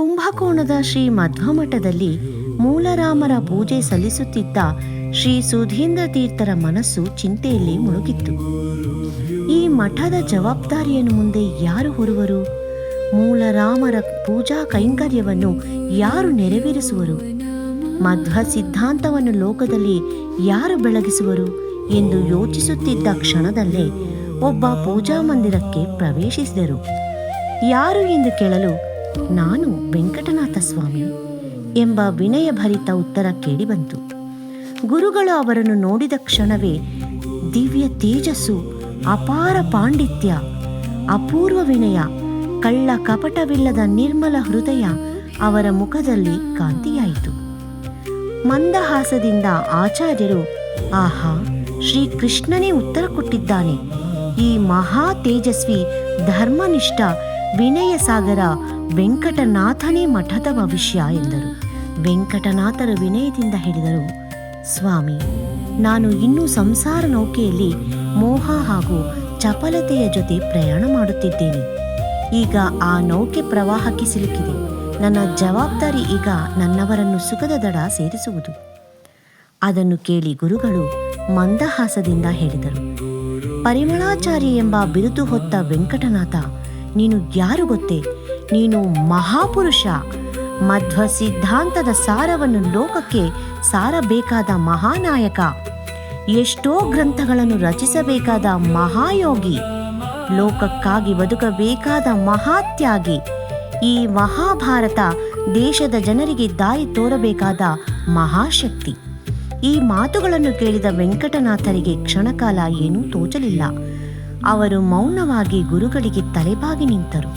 ಕುಂಭಕೋಣದ ಶ್ರೀ ಮಧ್ವಮಠದಲ್ಲಿ ಮೂಲರಾಮರ ಪೂಜೆ ಸಲ್ಲಿಸುತ್ತಿದ್ದ ಶ್ರೀ ಸುಧೀಂದ್ರ ತೀರ್ಥರ ಮನಸ್ಸು ಚಿಂತೆಯಲ್ಲಿ ಮುಳುಗಿತ್ತು. ಈ ಮಠದ ಜವಾಬ್ದಾರಿಯನ್ನು ಮುಂದೆ ಯಾರು ಹೊರುವರು? ಮೂಲರಾಮರ ಪೂಜಾ ಕೈಂಕರ್ಯವನ್ನು ಯಾರು ನೆರವೇರಿಸುವರು? ಮಧ್ವ ಸಿದ್ಧಾಂತವನ್ನು ಲೋಕದಲ್ಲಿ ಯಾರು ಬೆಳಗಿಸುವರು ಎಂದು ಯೋಚಿಸುತ್ತಿದ್ದ ಕ್ಷಣದಲ್ಲೇ ಒಬ್ಬ ಪೂಜಾ ಮಂದಿರಕ್ಕೆ ಪ್ರವೇಶಿಸಿದರು. ಯಾರು ಎಂದು ಕೇಳಲು, ನಾನು ವೆಂಕಟನಾಥ ಸ್ವಾಮಿ ಎಂಬ ವಿನಯಭರಿತ ಉತ್ತರ ಕೇಳಿಬಂತು. ಗುರುಗಳು ಅವರನ್ನು ನೋಡಿದ ಕ್ಷಣವೇ ದಿವ್ಯ ತೇಜಸ್ಸು, ಅಪಾರ ಪಾಂಡಿತ್ಯ, ಅಪೂರ್ವ ವಿನಯ, ಕಳ್ಳ ಕಪಟವಿಲ್ಲದ ನಿರ್ಮಲ ಹೃದಯ ಅವರ ಮುಖದಲ್ಲಿ ಕಾಂತಿಯಾಯಿತು. ಮಂದಹಾಸದಿಂದ ಆಚಾರ್ಯರು, ಆಹಾ, ಶ್ರೀಕೃಷ್ಣನೇ ಉತ್ತರ ಕೊಟ್ಟಿದ್ದಾನೆ. ಈ ಮಹಾ ತೇಜಸ್ವಿ ಧರ್ಮನಿಷ್ಠ ವಿನಯ ಸಾಗರ ವೆಂಕಟನಾಥನೇ ಮಠದ ಭವಿಷ್ಯ ಎಂದರು. ವೆಂಕಟನಾಥರು ವಿನಯದಿಂದ ಹೇಳಿದರು, ಸ್ವಾಮಿ, ನಾನು ಇನ್ನೂ ಸಂಸಾರ ನೌಕೆಯಲ್ಲಿ ಮೋಹ ಹಾಗೂ ಚಪಲತೆಯ ಜೊತೆ ಪ್ರಯಾಣ ಮಾಡುತ್ತಿದ್ದೇನೆ. ಈಗ ಆ ನೌಕೆ ಪ್ರವಾಹಕ್ಕೆ ಸಿಲುಕಿದೆ. ನನ್ನ ಜವಾಬ್ದಾರಿ ಈಗ ನನ್ನವರನ್ನು ಸುಖದ ದಡ ಸೇರಿಸುವುದು. ಅದನ್ನು ಕೇಳಿ ಗುರುಗಳು ಮಂದಹಾಸದಿಂದ ಹೇಳಿದರು, ಪರಿಮಳಾಚಾರ್ಯ ಎಂಬ ಬಿರುದು ಹೊತ್ತ ವೆಂಕಟನಾಥ, ನೀನು ಯಾರು ಗೊತ್ತೇ? ನೀನು ಮಹಾಪುರುಷ, ಮಧ್ವ ಸಿದ್ಧಾಂತದ ಸಾರವನ್ನು ಲೋಕಕ್ಕೆ ಸಾರಬೇಕಾದ ಮಹಾನಾಯಕ, ಎಷ್ಟೋ ಗ್ರಂಥಗಳನ್ನು ರಚಿಸಬೇಕಾದ ಮಹಾಯೋಗಿ, ಲೋಕಕ್ಕಾಗಿ ಬದುಕಬೇಕಾದ ಮಹಾತ್ಯಾಗಿ, ಈ ಮಹಾಭಾರತ ದೇಶದ ಜನರಿಗೆ ದಾರಿ ತೋರಬೇಕಾದ ಮಹಾಶಕ್ತಿ. ಈ ಮಾತುಗಳನ್ನು ಕೇಳಿದ ವೆಂಕಟನಾಥರಿಗೆ ಕ್ಷಣಕಾಲ ಏನೂ ತೋಚಲಿಲ್ಲ. ಅವರು ಮೌನವಾಗಿ ಗುರುಗಳಿಗೆ ತಲೆಬಾಗಿ ನಿಂತರು.